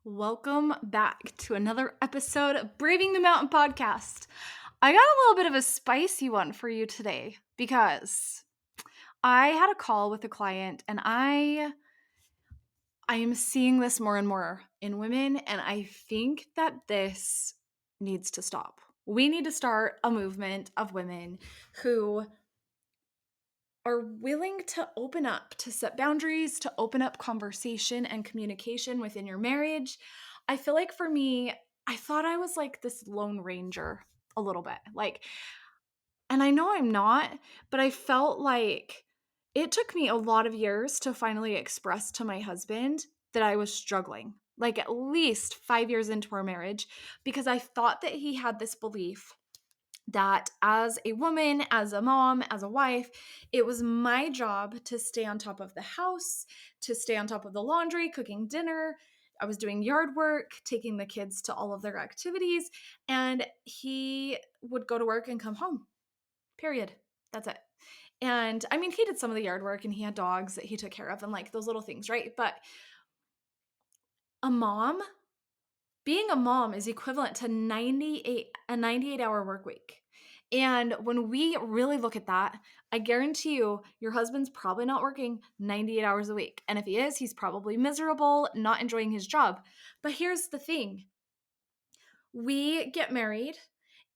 Welcome back to another episode of Braving the Mountain podcast. I got a little bit of a spicy one for you today because I had a call with a client and I am seeing this more and more in women, and I think that this needs to stop. We need to start a movement of women who are willing to open up, to set boundaries, to open up conversation and communication within your marriage. I feel like for me, I thought I was like this lone ranger a little bit. And I know I'm not, but I felt like it took me a lot of years to finally express to my husband that I was struggling, like at least 5 years into our marriage, because I thought that he had this belief that as a woman, as a mom, as a wife, it was my job to stay on top of the house, to stay on top of the laundry, cooking dinner. I was doing yard work, taking the kids to all of their activities, and he would go to work and come home. Period. That's it. And I mean, he did some of the yard work and he had dogs that he took care of and like those little things, right? But a mom, being a mom is equivalent to 98-hour work week. And when we really look at that, I guarantee you your husband's probably not working 98 hours a week. And if he is, he's probably miserable, not enjoying his job. But here's the thing. We get married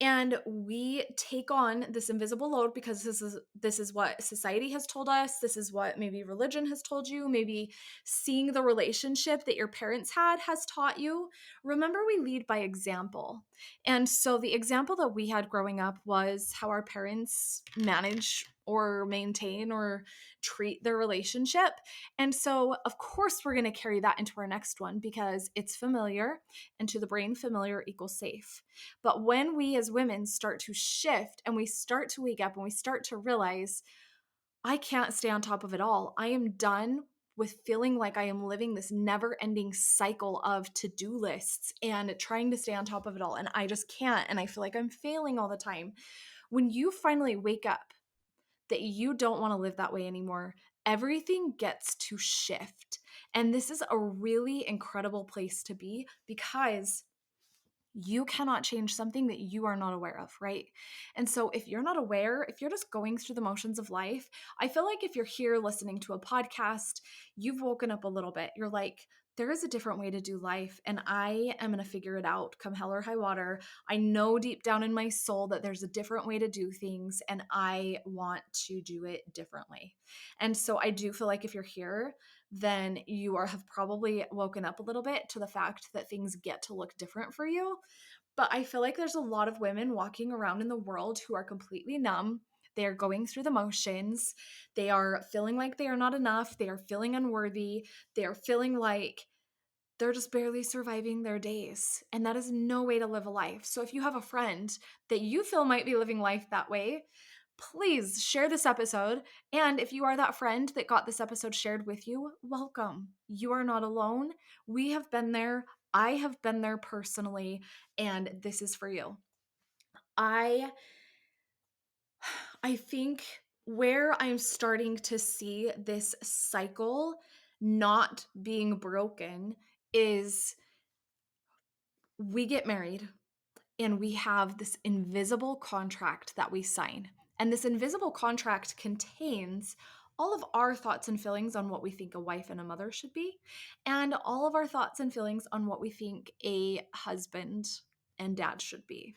and we take on this invisible load because this is what society has told us, this is what maybe religion has told you, maybe seeing the relationship that your parents had has taught you. Remember, we lead by example. And so the example that we had growing up was how our parents manage or maintain or treat their relationship. And so of course we're going to carry that into our next one because it's familiar, and to the brain, familiar equals safe. But when we as women start to shift and we start to wake up and we start to realize, I can't stay on top of it all. I am done with feeling like I am living this never ending cycle of to-do lists and trying to stay on top of it all. And I just can't. And I feel like I'm failing all the time. When you finally wake up that you don't want to live that way anymore, everything gets to shift. And this is a really incredible place to be because you cannot change something that you are not aware of, right? And so if you're not aware, if you're just going through the motions of life, I feel like if you're here listening to a podcast, you've woken up a little bit. You're like, there is a different way to do life, and I am going to figure it out come hell or high water. I know deep down in my soul that there's a different way to do things, and I want to do it differently. And so I do feel like if you're here, then you have probably woken up a little bit to the fact that things get to look different for you. But I feel like there's a lot of women walking around in the world who are completely numb. They are going through the motions. They are feeling like they are not enough. They are feeling unworthy. They are feeling like they're just barely surviving their days. And that is no way to live a life. So if you have a friend that you feel might be living life that way, please share this episode. And if you are that friend that got this episode shared with you, welcome. You are not alone. We have been there. I have been there personally, and this is for you. I think where I'm starting to see this cycle not being broken is we get married and we have this invisible contract that we sign. And this invisible contract contains all of our thoughts and feelings on what we think a wife and a mother should be, and all of our thoughts and feelings on what we think a husband and dad should be.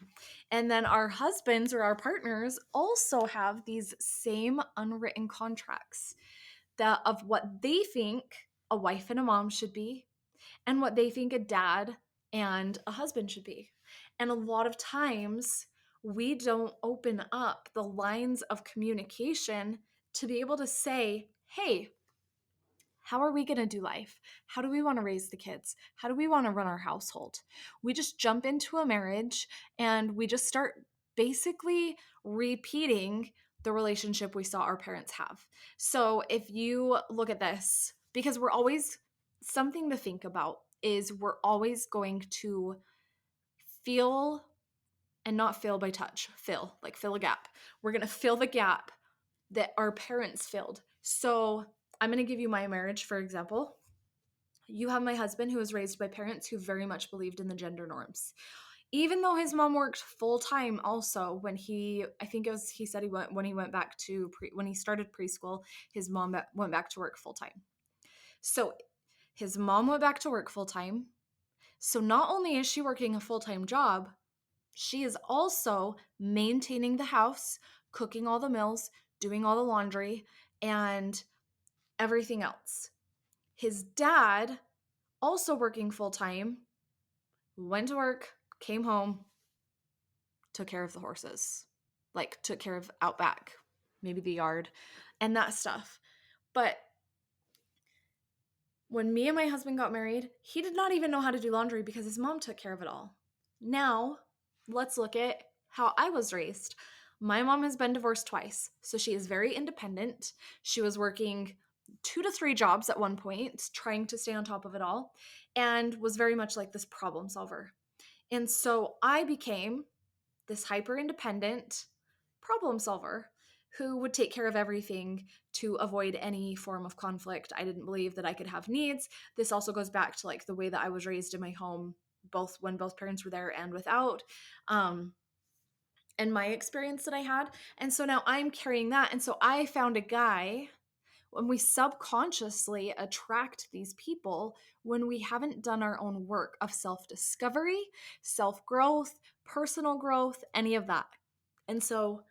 And then our husbands or our partners also have these same unwritten contracts that of what they think a wife and a mom should be and what they think a dad and a husband should be. And a lot of times we don't open up the lines of communication to be able to say, hey, how are we going to do life? How do we want to raise the kids? How do we want to run our household? We just jump into a marriage and we just start basically repeating the relationship we saw our parents have. So if you look at this, because we're always, something to think about is we're always going to feel and not fill by touch, fill, like fill a gap. We're going to fill the gap that our parents filled. So I'm going to give you my marriage, for example. you have my husband who was raised by parents who very much believed in the gender norms. Even though his mom worked full time also when I think it was, he said when he went back to, when he started preschool, his mom went back to work full time. So his mom went back to work full time. So not only is she working a full time job, she is also maintaining the house, cooking all the meals, doing all the laundry, and everything else. His dad, also working full time, went to work, came home, took care of the horses, like took care of out back, maybe the yard, and that stuff. But when me and my husband got married, he did not even know how to do laundry because his mom took care of it all. Now, let's look at how I was raised. My mom has been divorced twice, so she is very independent. She was working 2 to 3 jobs at one point, trying to stay on top of it all, and was very much like this problem solver. And so I became this hyper independent problem solver who would take care of everything to avoid any form of conflict. I didn't believe that I could have needs. This also goes back to like the way that I was raised in my home, both when both parents were there and without, and my experience that I had. And so now I'm carrying that. And so I found a guy. When we subconsciously attract these people, when we haven't done our own work of self-discovery, self-growth, personal growth, any of that. And so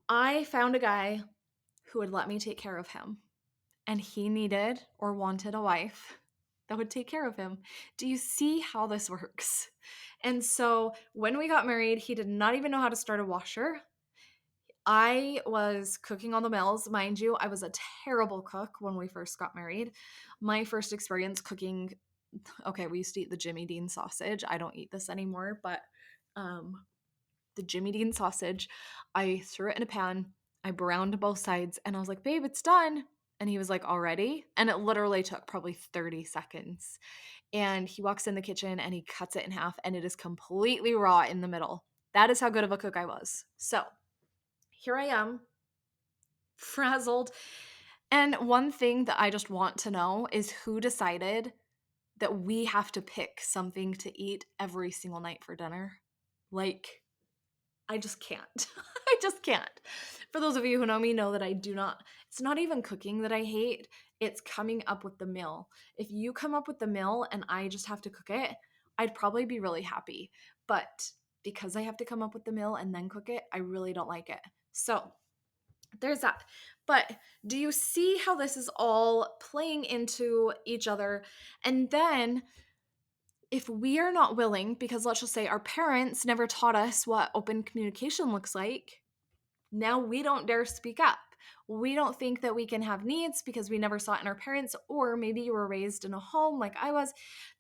I found a guy who would let me take care of him. And he needed or wanted a wife that would take care of him. Do you see how this works? And so when we got married, he did not even know how to start a washer. I was cooking all the meals. Mind you, I was a terrible cook when we first got married. My first experience cooking, okay, we used to eat the Jimmy Dean sausage. I don't eat this anymore, but the Jimmy Dean sausage, I threw it in a pan. I browned both sides and I was like, babe, it's done. And he was like, already? And it literally took probably 30 seconds. And he walks in the kitchen and he cuts it in half and it is completely raw in the middle. That is how good of a cook I was. So here I am, frazzled. And one thing that I just want to know is who decided that we have to pick something to eat every single night for dinner? Like, I just can't. I just can't. For those of you who know me know that I do not, it's not even cooking that I hate, it's coming up with the meal. If you come up with the meal and I just have to cook it, I'd probably be really happy. But because I have to come up with the meal and then cook it, I really don't like it. So there's that. But do you see how this is all playing into each other? And then if we are not willing, because let's just say our parents never taught us what open communication looks like, now we don't dare speak up. We don't think that we can have needs because we never saw it in our parents, or maybe you were raised in a home like I was,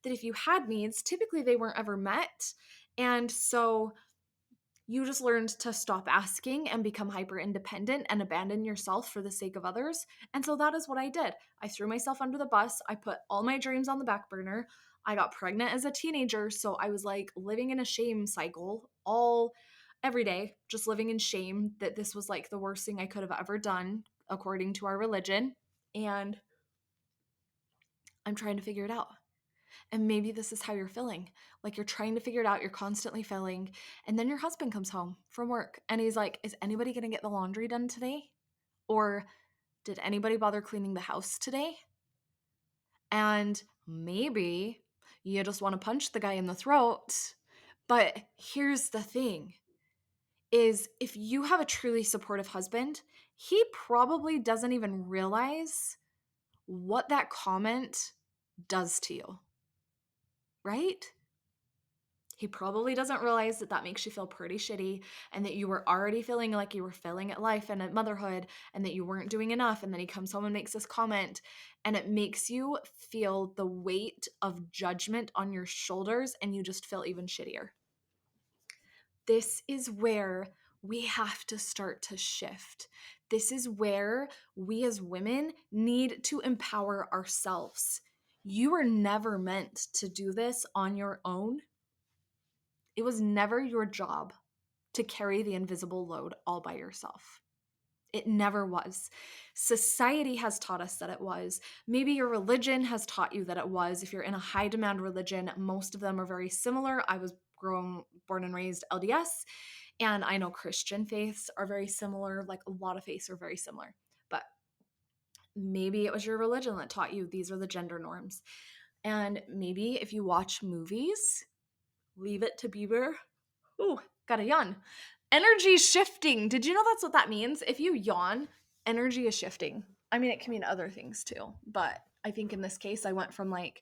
that if you had needs, typically they weren't ever met. And so you just learned to stop asking and become hyper independent and abandon yourself for the sake of others. And so that is what I did. I threw myself under the bus. I put all my dreams on the back burner. I got pregnant as a teenager. So I was like living in a shame cycle every day, just living in shame that this was like the worst thing I could have ever done according to our religion. And I'm trying to figure it out. And maybe this is how you're feeling. Like you're trying to figure it out, you're constantly failing. And then your husband comes home from work and he's like, is anybody going to get the laundry done today? Or did anybody bother cleaning the house today? And maybe you just want to punch the guy in the throat. But here's the thing is if you have a truly supportive husband, he probably doesn't even realize what that comment does to you. Right? He probably doesn't realize that that makes you feel pretty shitty and that you were already feeling like you were failing at life and at motherhood and that you weren't doing enough. And then he comes home and makes this comment and it makes you feel the weight of judgment on your shoulders and you just feel even shittier. This is where we have to start to shift. This is where we as women need to empower ourselves. You were never meant to do this on your own. It was never your job to carry the invisible load all by yourself. It never was. Society has taught us that it was. Maybe your religion has taught you that it was. If you're in a high demand religion, most of them are very similar. I was born and raised LDS, and I know Christian faiths are very similar. Like a lot of faiths are very similar. But maybe it was your religion that taught you these are the gender norms. And maybe if you watch movies, Leave It to Beaver. Ooh, got a yawn. Energy shifting. Did you know that's what that means? If you yawn, energy is shifting. I mean, it can mean other things too, but I think in this case, I went from like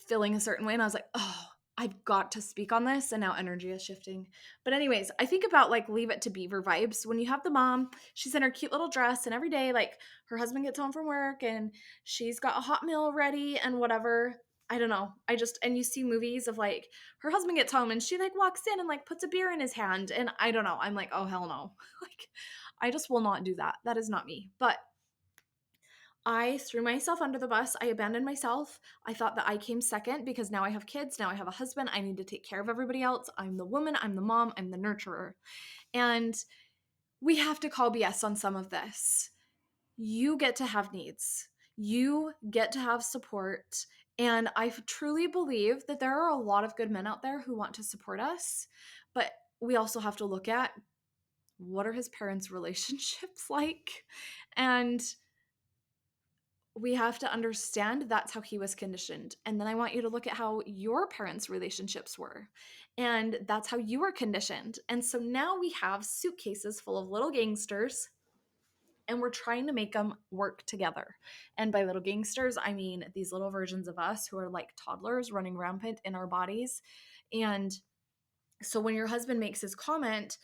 feeling a certain way and I was like, oh, I've got to speak on this, and now energy is shifting. But anyways, I think about like Leave It to Beaver vibes. When you have the mom, she's in her cute little dress, and every day like her husband gets home from work and she's got a hot meal ready and whatever. I don't know. And you see movies of like her husband gets home and she like walks in and like puts a beer in his hand, and I don't know. I'm like, oh hell no. Like I just will not do that. That is not me. But I threw myself under the bus. I abandoned myself. I thought that I came second because now I have kids. Now I have a husband. I need to take care of everybody else. I'm the woman. I'm the mom. I'm the nurturer. And we have to call BS on some of this. You get to have needs. You get to have support. And I truly believe that there are a lot of good men out there who want to support us. But we also have to look at what are his parents' relationships like? And we have to understand that's how he was conditioned. And then I want you to look at how your parents' relationships were. And that's how you were conditioned. And so now we have suitcases full of little gangsters, and we're trying to make them work together. And by little gangsters, I mean these little versions of us who are like toddlers running rampant in our bodies. And so when your husband makes his comment,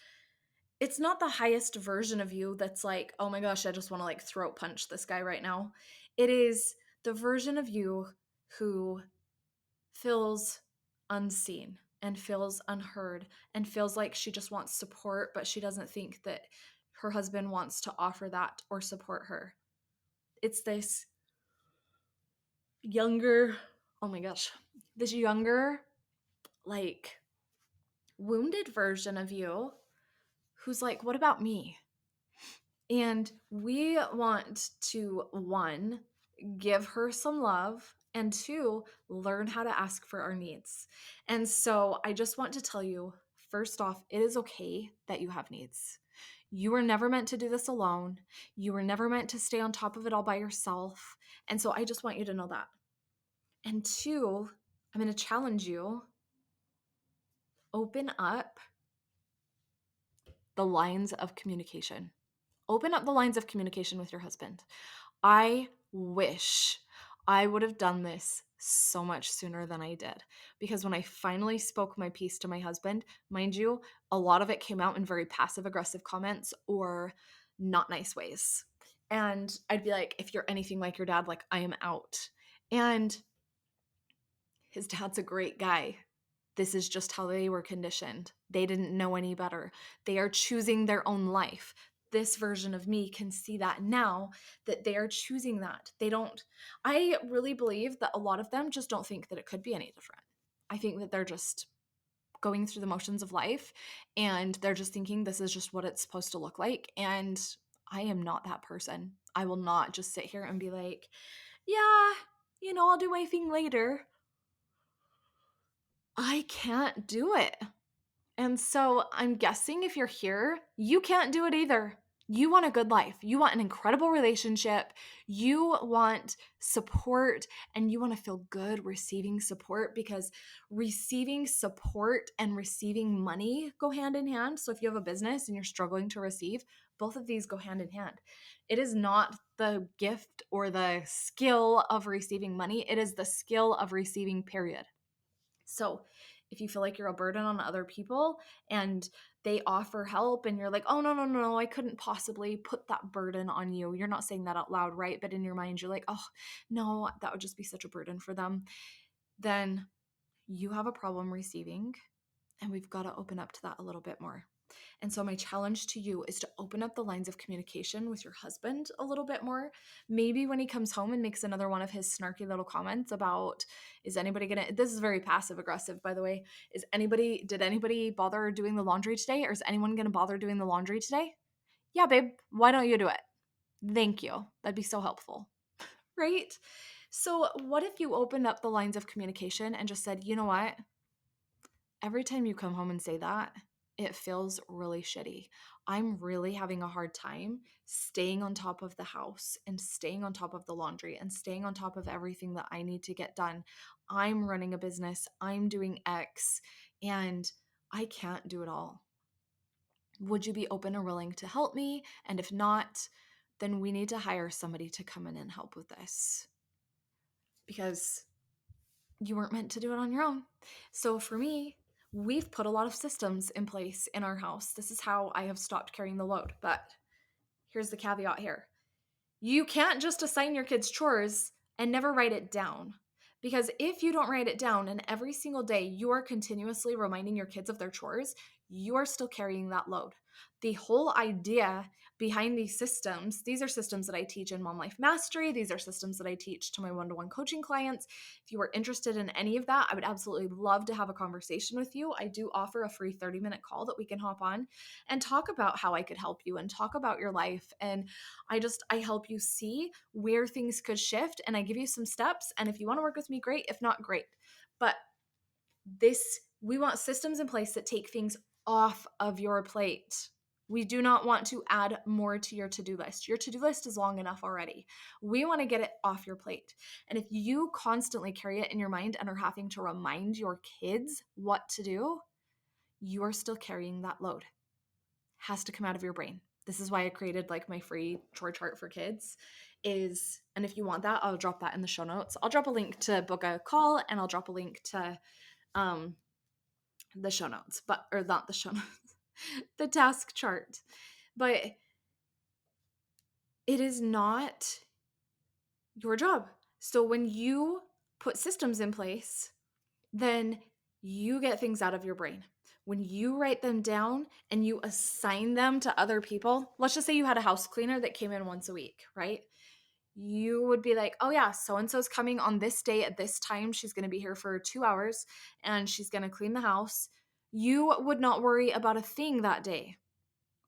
it's not the highest version of you that's like, oh my gosh, I just want to like throat punch this guy right now. It is the version of you who feels unseen and feels unheard and feels like she just wants support, but she doesn't think that her husband wants to offer that or support her. It's this younger, oh my gosh, this younger, like wounded version of you who's like, what about me? And we want to, one, give her some love, and two, learn how to ask for our needs. And so I just want to tell you, first off, it is okay that you have needs. You were never meant to do this alone. You were never meant to stay on top of it all by yourself. And so I just want you to know that. And two, I'm going to challenge you. Open up the lines of communication. Open up the lines of communication with your husband. I wish I would have done this so much sooner than I did, because when I finally spoke my piece to my husband, mind you, a lot of it came out in very passive aggressive comments or not nice ways. And I'd be like, if you're anything like your dad, like I am out. And his dad's a great guy. This is just how they were conditioned. They didn't know any better. They are choosing their own life. This version of me can see that now, that they are choosing that. I really believe that a lot of them just don't think that it could be any different. I think that they're just going through the motions of life and they're just thinking this is just what it's supposed to look like. And I am not that person. I will not just sit here and be like, yeah, I'll do my thing later. I can't do it. And so I'm guessing if you're here, you can't do it either. You want a good life. You want an incredible relationship. You want support, and you want to feel good receiving support, because receiving support and receiving money go hand in hand. So if you have a business and you're struggling to receive, both of these go hand in hand. It is not the gift or the skill of receiving money. It is the skill of receiving, period. So if you feel like you're a burden on other people and they offer help and you're like, oh, no, I couldn't possibly put that burden on you. You're not saying that out loud, right? But in your mind, you're like, oh, no, that would just be such a burden for them. Then you have a problem receiving, and we've got to open up to that a little bit more. And so my challenge to you is to open up the lines of communication with your husband a little bit more. Maybe when he comes home and makes another one of his snarky little comments about, this is very passive aggressive, by the way. Did anybody bother doing the laundry today? Or is anyone going to bother doing the laundry today? Yeah, babe, why don't you do it? Thank you. That'd be so helpful. Right? So, what if you opened up the lines of communication and just said, you know what? Every time you come home and say that, it feels really shitty. I'm really having a hard time staying on top of the house and staying on top of the laundry and staying on top of everything that I need to get done. I'm running a business, I'm doing X, and I can't do it all. Would you be open or willing to help me? And if not, then we need to hire somebody to come in and help with this because you weren't meant to do it on your own. So for me, we've put a lot of systems in place in our house. This is how I have stopped carrying the load. But here's the caveat here. You can't just assign your kids chores and never write it down. Because if you don't write it down and every single day you are continuously reminding your kids of their chores, you are still carrying that load. The whole idea behind these are systems that I teach in Mom Life Mastery. These are systems that I teach to my one-to-one coaching clients. If you are interested in any of that, I would absolutely love to have a conversation with you. I do offer a free 30-minute call that we can hop on and talk about how I could help you and talk about your life. And I help you see where things could shift and I give you some steps. And if you want to work with me, great. If not, great. But we want systems in place that take things off of your plate. We do not want to add more to your to-do list. Your to-do list is long enough already. We want to get it off your plate. And if you constantly carry it in your mind and are having to remind your kids what to do, you are still carrying that load. Has to come out of your brain. This is why I created like my free chore chart for kids and if you want that, I'll drop that in the show notes. I'll drop a link to book a call and I'll drop a link to um the show notes, but or not the show notes, the task chart. But it is not your job. So when you put systems in place, then you get things out of your brain. When you write them down and you assign them to other people, let's just say you had a house cleaner that came in once a week, right? You would be like, oh yeah, so and so's coming on this day at this time. She's going to be here for 2 hours and she's going to clean the house. You would not worry about a thing that day,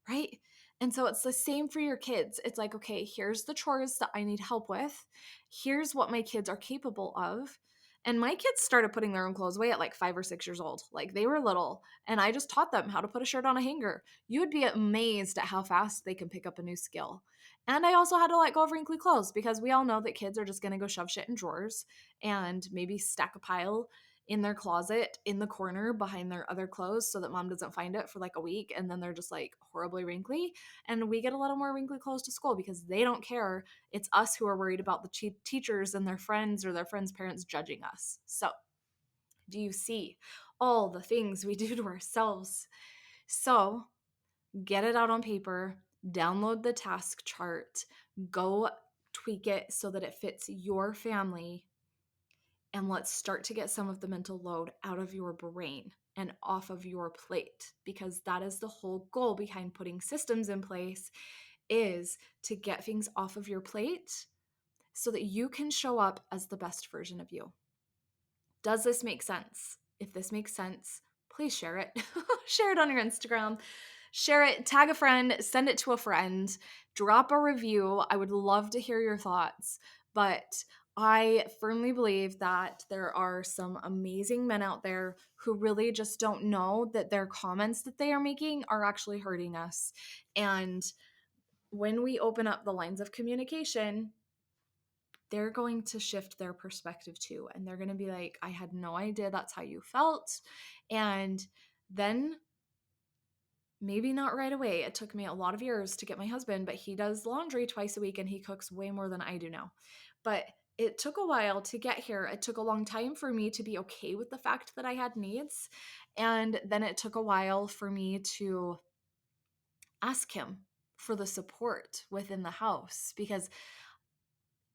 right? And so it's the same for your kids. It's like, okay, here's the chores that I need help with. Here's what my kids are capable of. And my kids started putting their own clothes away at like 5 or 6 years old. Like they were little, and I just taught them how to put a shirt on a hanger. You would be amazed at how fast they can pick up a new skill. And I also had to let go of wrinkly clothes because we all know that kids are just going to go shove shit in drawers and maybe stack a pile in their closet in the corner behind their other clothes so that mom doesn't find it for like a week and then they're just like horribly wrinkly and we get a little more wrinkly clothes to school because they don't care. It's us who are worried about the teachers and their friends or their friends' parents judging us. So do you see all the things we do to ourselves? So get it out on paper, download the task chart, go tweak it so that it fits your family, and let's start to get some of the mental load out of your brain and off of your plate, because that is the whole goal behind putting systems in place, is to get things off of your plate so that you can show up as the best version of you. Does this make sense? If this makes sense, please share it. Share it on your Instagram. Share it, tag a friend, send it to a friend, drop a review. I would love to hear your thoughts. But I firmly believe that there are some amazing men out there who really just don't know that their comments that they are making are actually hurting us. And when we open up the lines of communication, they're going to shift their perspective too. And they're going to be like, I had no idea that's how you felt. And then maybe not right away. It took me a lot of years to get my husband, but he does laundry twice a week and he cooks way more than I do now. But it took a while to get here. It took a long time for me to be okay with the fact that I had needs. And then it took a while for me to ask him for the support within the house, because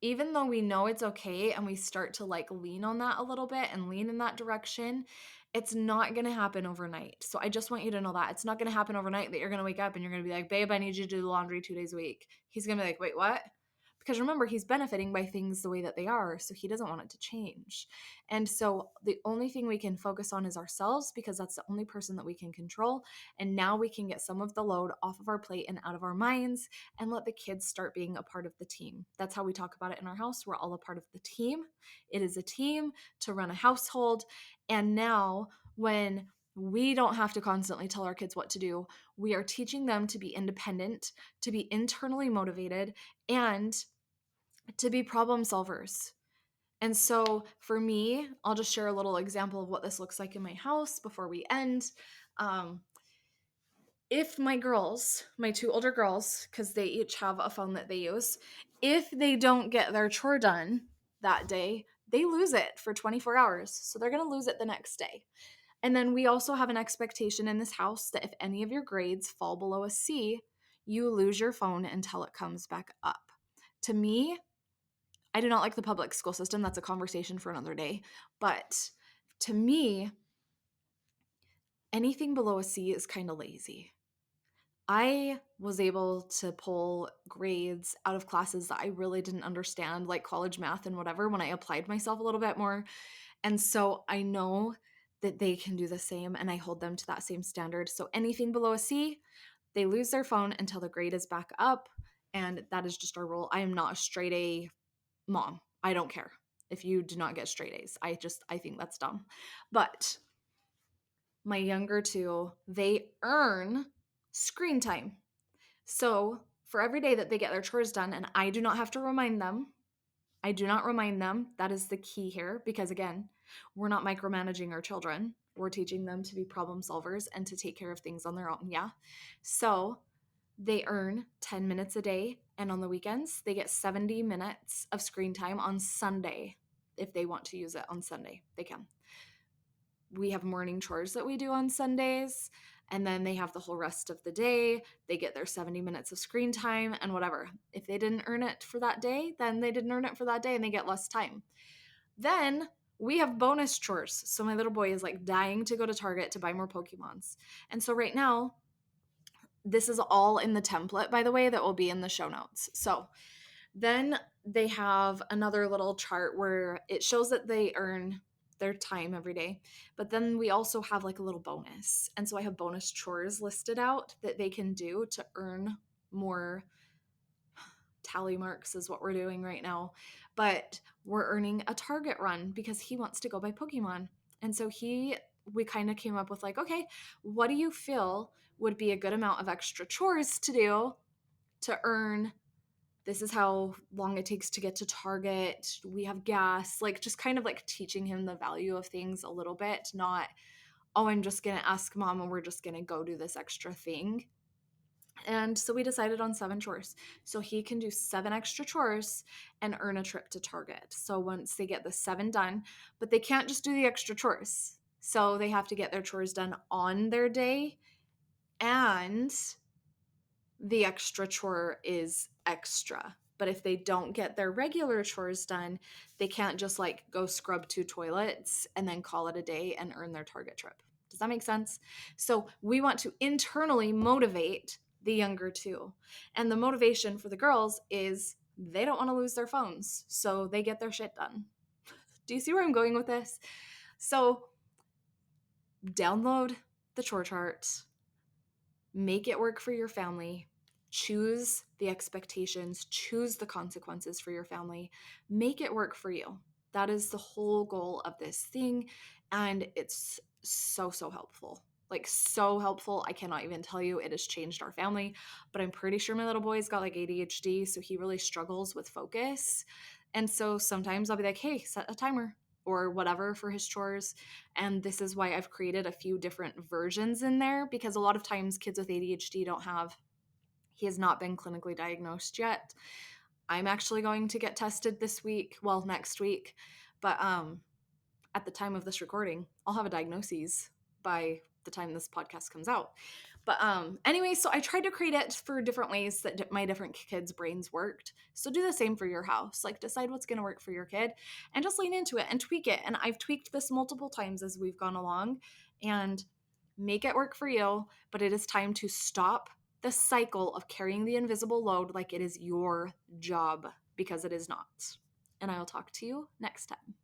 even though we know it's okay and we start to like lean on that a little bit and lean in that direction, it's not going to happen overnight. So I just want you to know that it's not going to happen overnight that you're going to wake up and you're going to be like, babe, I need you to do the laundry 2 days a week. He's going to be like, wait, what? Because remember, he's benefiting by things the way that they are, so he doesn't want it to change. And so the only thing we can focus on is ourselves, because that's the only person that we can control. And now we can get some of the load off of our plate and out of our minds and let the kids start being a part of the team. That's how we talk about it in our house. We're all a part of the team. It is a team to run a household. And now when we don't have to constantly tell our kids what to do, we are teaching them to be independent, to be internally motivated, and to be problem solvers. And so for me, I'll just share a little example of what this looks like in my house before we end. If my girls, my two older girls, because they each have a phone that they use, if they don't get their chore done that day, they lose it for 24 hours. So they're going to lose it the next day. And then we also have an expectation in this house that if any of your grades fall below a C, you lose your phone until it comes back up. To me, I do not like the public school system. That's a conversation for another day. But to me, anything below a C is kind of lazy. I was able to pull grades out of classes that I really didn't understand, like college math and whatever, when I applied myself a little bit more. And so I know that they can do the same, and I hold them to that same standard. So anything below a C, they lose their phone until the grade is back up. And that is just our rule. I am not a straight A mom. I don't care if you do not get straight A's. I think that's dumb. But my younger two, they earn screen time. So for every day that they get their chores done, and I do not have to remind them, I do not remind them. That is the key here, because again, we're not micromanaging our children. We're teaching them to be problem solvers and to take care of things on their own. Yeah. So they earn 10 minutes a day, and on the weekends, they get 70 minutes of screen time on Sunday. If they want to use it on Sunday, they can. We have morning chores that we do on Sundays, and then they have the whole rest of the day. They get their 70 minutes of screen time and whatever. If they didn't earn it for that day, then they didn't earn it for that day and they get less time. Then we have bonus chores. So my little boy is like dying to go to Target to buy more Pokemons. And so right now, this is all in the template, by the way, that will be in the show notes. So then they have another little chart where it shows that they earn their time every day. But then we also have like a little bonus. And so I have bonus chores listed out that they can do to earn more tally marks is what we're doing right now. But we're earning a Target run because he wants to go buy Pokemon. And so we kind of came up with like, okay, what do you feel would be a good amount of extra chores to do to earn? This is how long it takes to get to Target. We have gas, like just kind of like teaching him the value of things a little bit, not, oh, I'm just going to ask mom and we're just going to go do this extra thing. And so we decided on 7 chores. So he can do 7 extra chores and earn a trip to Target. So once they get the 7 done, but they can't just do the extra chores. So they have to get their chores done on their day, and the extra chore is extra. But if they don't get their regular chores done, they can't just like go scrub 2 toilets and then call it a day and earn their Target trip. Does that make sense? So we want to internally motivate the younger two. And the motivation for the girls is they don't want to lose their phones, so they get their shit done. Do you see where I'm going with this? So download the chore chart, make it work for your family. Choose the expectations, choose the consequences for your family, make it work for you. That is the whole goal of this thing. And it's so helpful. Like so helpful. I cannot even tell you, it has changed our family, but I'm pretty sure my little boy's got like ADHD. So he really struggles with focus. And so sometimes I'll be like, hey, set a timer or whatever for his chores. And this is why I've created a few different versions in there, because a lot of times kids with ADHD he has not been clinically diagnosed yet. I'm actually going to get tested next week. But at the time of this recording, I'll have a diagnosis by the time this podcast comes out. But anyway, so I tried to create it for different ways that my different kids' brains worked. So do the same for your house. Like decide what's going to work for your kid and just lean into it and tweak it. And I've tweaked this multiple times as we've gone along, and make it work for you. But it is time to stop the cycle of carrying the invisible load like it is your job because it is not. And I will talk to you next time.